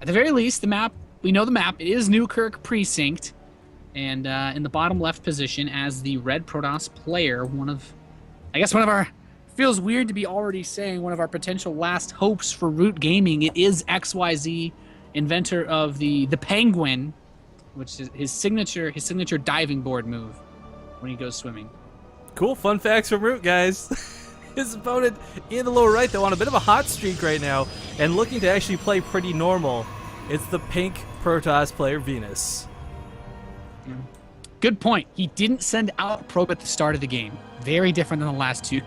at the very least, the map, we know the map. It is Newkirk Precinct. And in the bottom left position as the red Protoss player, I guess one of our, feels weird to be already saying one of our potential last hopes for Root Gaming. It is XYZ, inventor of the Penguin, which is his signature diving board move when he goes swimming. Cool fun facts from Root, guys. His opponent in the lower right, though, on a bit of a hot streak right now and looking to actually play pretty normal. It's the pink Protoss player, Venus. Yeah. Good point. He didn't send out a probe at the start of the game. Very different than the last two.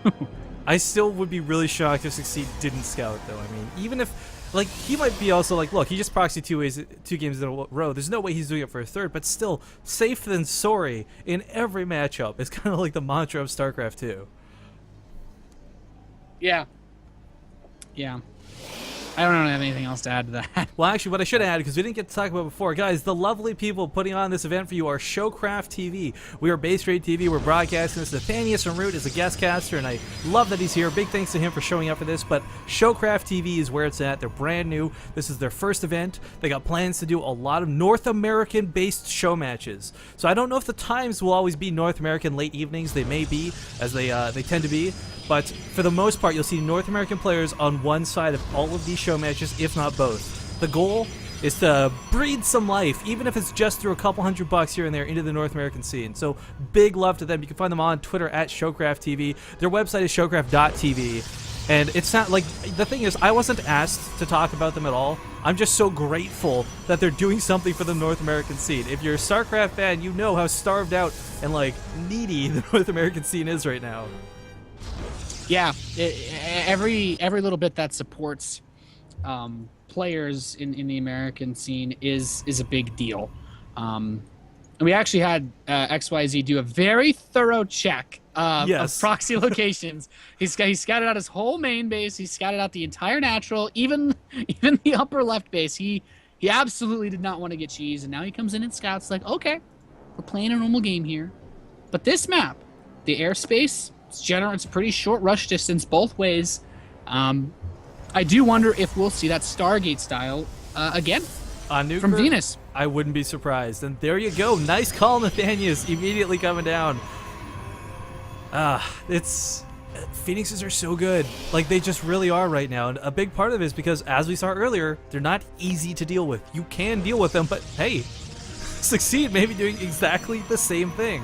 I still would be really shocked if Succeed didn't scout, though. I mean, even if, like, he might be also like, look, he just proxied two games in a row. There's no way he's doing it for a third, but still, safe than sorry in every matchup is kind of like the mantra of StarCraft 2. Yeah. Yeah. I don't have anything else to add to that. Well, actually, what I should add, because we didn't get to talk about it before, guys, the lovely people putting on this event for you are Showcraft TV. We are Base Rate TV. We're broadcasting this. Nathanius from Root is a guest caster, and I love that he's here. Big thanks to him for showing up for this, but Showcraft TV is where it's at. They're brand new. This is their first event. They got plans to do a lot of North American-based show matches. So I don't know if the times will always be North American late evenings. They may be, as they tend to be. But for the most part, you'll see North American players on one side of all of these show matches, if not both. The goal is to breathe some life, even if it's just through a couple $100 here and there into the North American scene. So big love to them. You can find them on Twitter at ShowcraftTV. Their website is showcraft.tv. And it's not like, the thing is, I wasn't asked to talk about them at all. I'm just so grateful that they're doing something for the North American scene. If you're a StarCraft fan, you know how starved out and like needy the North American scene is right now. Yeah, every little bit that supports players in the American scene is a big deal. And we actually had XYZ do a very thorough check of proxy locations. He scouted out his whole main base. He scouted out the entire natural, even the upper left base. He absolutely did not want to get cheese, and now he comes in and scouts like, okay, we're playing a normal game here. But this map, the airspace, it's a pretty short rush distance both ways. I do wonder if we'll see that Stargate style again from Venus. I wouldn't be surprised. And there you go. Nice call, Nathanius. Immediately coming down. Phoenixes are so good. Like, they just really are right now. And a big part of it is because, as we saw earlier, they're not easy to deal with. You can deal with them, but hey, Succeed may be doing exactly the same thing.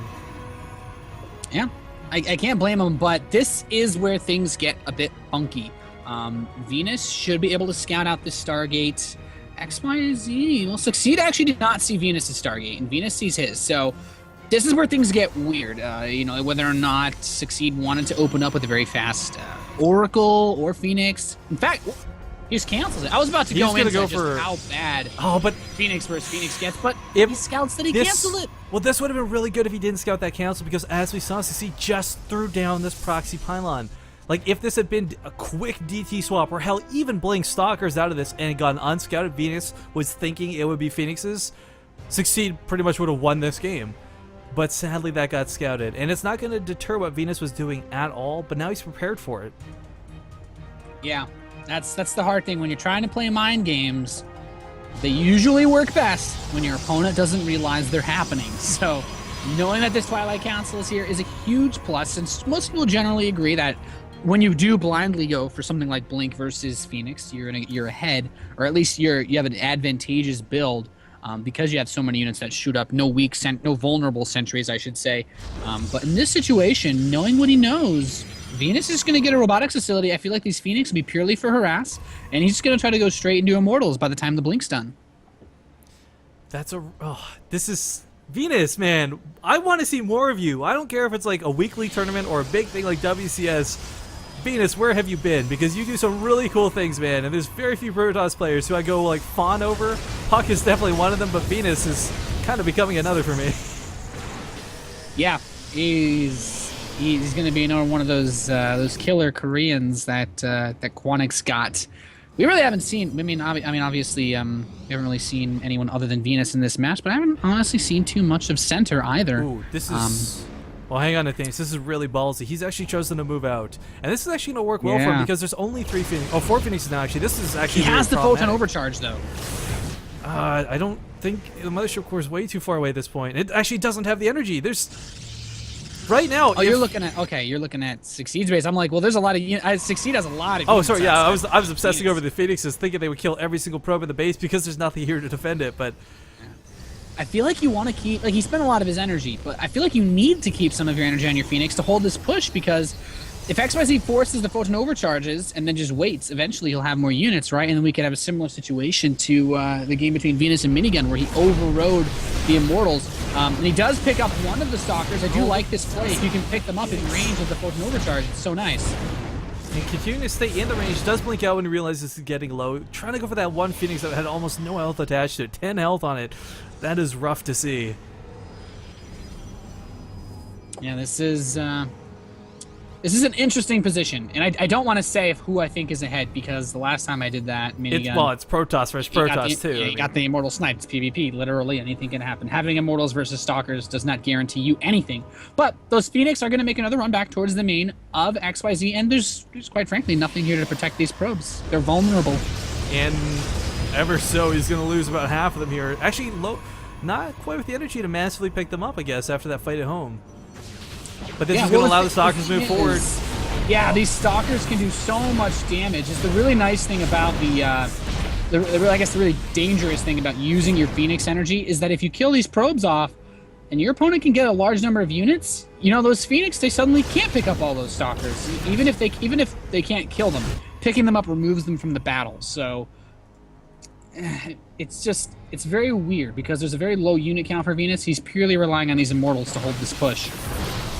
Yeah. I can't blame him, but this is where things get a bit funky. Venus should be able to scout out this Stargate. XYZ, well, Succeed actually did not see Venus' Stargate, and Venus sees his. So this is where things get weird. Whether or not Succeed wanted to open up with a very fast Oracle or Phoenix. In fact, he just cancels it. I was about to go into just how bad Phoenix versus Phoenix gets, but he scouts that he canceled it. Well, this would have been really good if he didn't scout that cancel, because as we saw, Succeed just threw down this proxy pylon. Like, if this had been a quick DT swap, or hell, even Blink Stalkers out of this and got an unscouted Venus was thinking it would be Phoenix's, Succeed pretty much would have won this game. But sadly, that got scouted. And it's not going to deter what Venus was doing at all, but now he's prepared for it. Yeah. That's the hard thing when you're trying to play mind games. They usually work best when your opponent doesn't realize they're happening. So knowing that this Twilight Council is here is a huge plus, and most people generally agree that when you do blindly go for something like Blink versus Phoenix, you're ahead, or at least you have an advantageous build because you have so many units that shoot up. No vulnerable sentries, I should say. But in this situation, knowing what he knows, Venus is going to get a robotics facility. I feel like these Phoenix will be purely for harass, and he's just going to try to go straight into Immortals by the time the Blink's done. This is Venus, man. I want to see more of you. I don't care if it's like a weekly tournament or a big thing like WCS. Venus, where have you been? Because you do some really cool things, man, and there's very few Protoss players who I go like fawn over. Puck is definitely one of them, but Venus is kind of becoming another for me. Yeah, he's going to be another one of those killer Koreans that Quantic's got. We really haven't seen. I mean, obviously, we haven't really seen anyone other than Venus in this match, but I haven't honestly seen too much of Center either. Ooh, this is. Well, hang on to things. This is really ballsy. He's actually chosen to move out, and this is actually going to work well for him because there's only 4 Phoenixes now. Actually, this is actually he has the photon overcharge though. I don't think the mothership core is way too far away at this point. It actually doesn't have the energy. There's right now. Oh, you're looking at Succeed's base. I'm like, well, there's a lot of Succeed has a lot of. Oh, sorry. Yeah, I was obsessing Phoenix. over the Phoenixes, thinking they would kill every single probe in the base because there's nothing here to defend it. But I feel like you want to keep, like, he spent a lot of his energy, but I feel like you need to keep some of your energy on your Phoenix to hold this push, because if XYZ forces the photon overcharges and then just waits, eventually he'll have more units, right? And then we could have a similar situation to the game between Venus and Minigun, where he overrode the Immortals. And he does pick up one of the Stalkers. I do like this play. If you can pick them up in range of the photon overcharge, it's so nice. and continuing to stay in the range, does blink out when he realizes this is getting low. Trying to go for that one Phoenix that had almost no health attached to it. 10 health on it. That is rough to see. Yeah, this is an interesting position, and I don't want to say who I think is ahead, because the last time I did that, Minigun, It's Protoss versus Protoss too. Yeah, you got the Immortal Snipe. It's PvP. Literally anything can happen. Having Immortals versus Stalkers does not guarantee you anything. But those Phoenix are going to make another run back towards the main of XYZ, and there's quite frankly nothing here to protect these probes. They're vulnerable. And ever so, he's going to lose about half of them here. Actually, not quite with the energy to massively pick them up, I guess, after that fight at home. But this is going to allow the Stalkers to move forward. Yeah, these Stalkers can do so much damage. It's the really nice thing about I guess the really dangerous thing about using your Phoenix energy is that if you kill these probes off, and your opponent can get a large number of units, you know, those Phoenix, they suddenly can't pick up all those Stalkers, even if they can't kill them. Picking them up removes them from the battle. So it's very weird, because there's a very low unit count for Venus. He's purely relying on these Immortals to hold this push.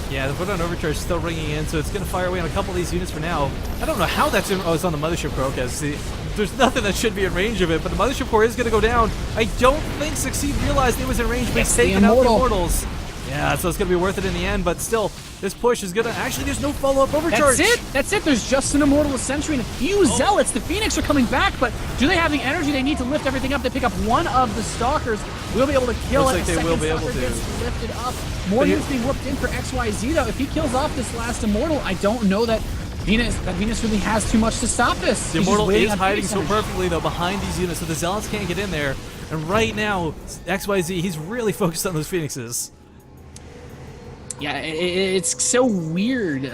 Yeah, the photon overcharge is still ringing in, so it's going to fire away on a couple of these units for now. I don't know how that's in. Oh, it's on the mothership core. Okay, see, there's nothing that should be in range of it, but the mothership core is going to go down. I don't think Succeed realized it was in range, but he's taking out the Immortals. Yeah, so it's going to be worth it in the end, but still, this push is going to... Actually, there's no follow-up overcharge. That's it. There's just an Immortal Sentry and a few Zealots. The Phoenix are coming back, but do they have the energy they need to lift everything up? They pick up one of the Stalkers. We'll be able to kill it. Looks like they will be able to. Gets lifted up. More units being whooped in for XYZ, though. If he kills off this last Immortal, I don't know that Venus really has too much to stop this. The Immortal is hiding so perfectly, though, behind these units, so the Zealots can't get in there. And right now, XYZ, he's really focused on those Phoenixes. Yeah, it's so weird.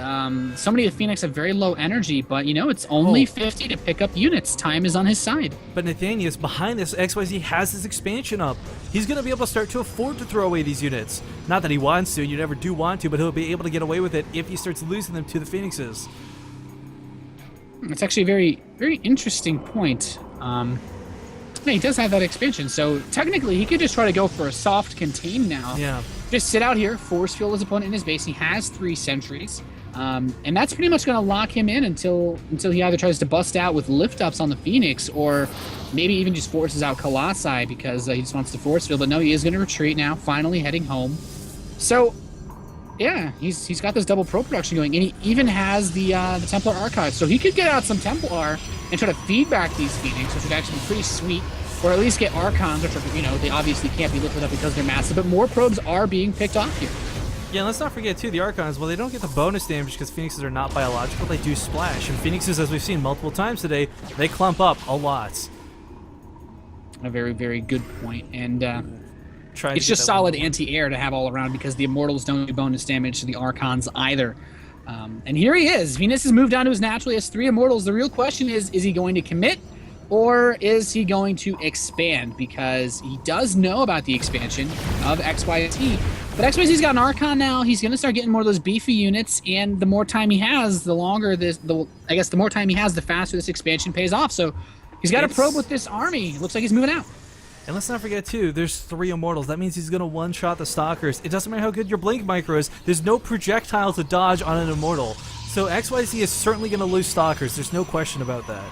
So many of the Phoenix have very low energy, but, you know, it's only 50 to pick up units. Time is on his side. But Nathanius, behind this, XYZ has his expansion up. He's going to be able to start to afford to throw away these units. Not that he wants to, you never do want to, but he'll be able to get away with it if he starts losing them to the Phoenixes. It's actually a very, very interesting point. Yeah, he does have that expansion, so technically he could just try to go for a soft contain now. Yeah. Just sit out here, force field his opponent in his base. He has 3 sentries, and that's pretty much going to lock him in until he either tries to bust out with lift-ups on the Phoenix, or maybe even just forces out Colossi, because he just wants to force field. But no, he is going to retreat now, finally heading home. So, yeah, he's got this double pro production going, and he even has the Templar Archive, so he could get out some Templar and try to feed back these Phoenix, which would actually be pretty sweet. Or at least get Archons, which are, you know, they obviously can't be lifted up because they're massive, but more probes are being picked off here. Yeah, let's not forget, too, the Archons, well, they don't get the bonus damage because Phoenixes are not biological, they do splash. And Phoenixes, as we've seen multiple times today, they clump up a lot. A very, very good point. And it's just solid anti-air to have all around, because the Immortals don't do bonus damage to the Archons either. And here he is. Venus has moved down to his natural. He has 3 Immortals. The real question is he going to commit? Or is he going to expand? Because he does know about the expansion of XYZ. But XYZ's got an Archon now. He's going to start getting more of those beefy units. And the more time he has, the more time he has, the faster this expansion pays off. So he's got a probe with this army. Looks like he's moving out. And let's not forget, too, there's 3 Immortals. That means he's going to one-shot the Stalkers. It doesn't matter how good your Blink Micro is. There's no projectile to dodge on an Immortal. So XYZ is certainly going to lose Stalkers. There's no question about that.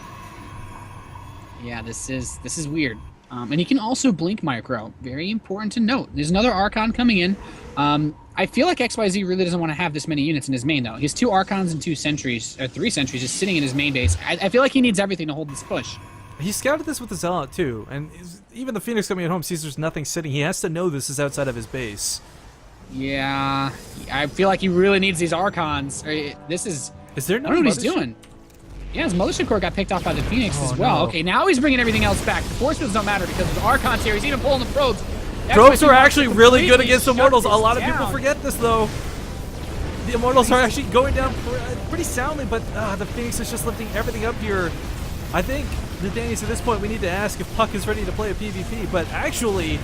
Yeah, this is weird. And he can also Blink Micro. Very important to note. There's another Archon coming in. I feel like XYZ really doesn't want to have this many units in his main, though. He has 2 Archons and 2 Sentries, or 3 Sentries, just sitting in his main base. I feel like he needs everything to hold this push. He scouted this with the Zealot, too. And even the Phoenix coming at home sees there's nothing sitting. He has to know this is outside of his base. Yeah, I feel like he really needs these Archons. Is there no? I don't know what he's doing. Yeah, his Mothership Core got picked off by the Phoenix as well. no. Okay, now he's bringing everything else back. The Force Fields don't matter because of the Archons here. He's even pulling the probes. Probes are actually really good against Immortals. A lot of down. people forget this, though. The Immortals are actually going down pretty soundly, but the Phoenix is just lifting everything up here. I think, Nathaniel, at this point, we need to ask if Puck is ready to play a PvP, but actually,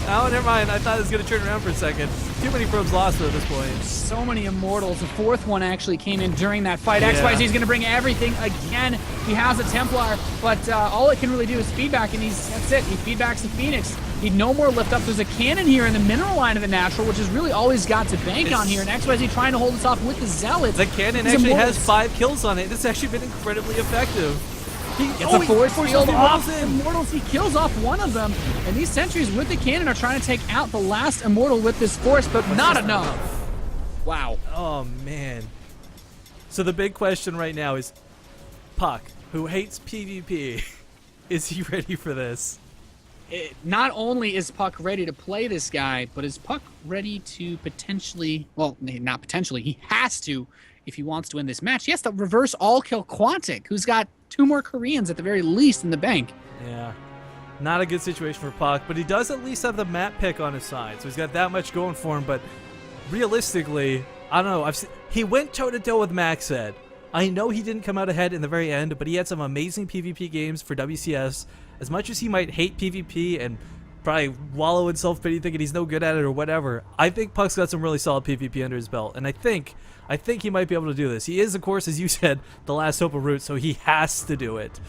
oh, never mind. I thought it was going to turn around for a second. Too many probes lost, though, at this point. So many Immortals. The fourth one actually came in during that fight. Yeah. XYZ is going to bring everything again. He has a Templar, but all it can really do is feedback, and that's it. He feedbacks the Phoenix. Need no more lift up. There's a cannon here in the mineral line of the natural, which is really all he's got to bank on here. And XYZ trying to hold us off with the Zealots. The cannon actually has 5 kills on it. This has actually been incredibly effective. He gets a force field off in. Immortals. He kills off one of them. And these sentries with the cannon are trying to take out the last Immortal with this force, but not enough. Wow. Oh, man. So the big question right now is, Puck, who hates PvP, is he ready for this? Not only is Puck ready to play this guy, but is Puck ready to potentially, well, not potentially, he has to, if he wants to win this match, he has to reverse all-kill Quantic, who's got 2 more Koreans at the very least in the bank. Yeah. Not a good situation for Puck, but he does at least have the map pick on his side, so he's got that much going for him, but realistically, I don't know, he went toe-to-toe with Maxed. I know he didn't come out ahead in the very end, but he had some amazing PvP games for WCS. As much as he might hate PvP and probably wallow in self-pity thinking he's no good at it or whatever, I think Puck's got some really solid PvP under his belt, and I think he might be able to do this. He is, of course, as you said, the last hope of Root, so he has to do it.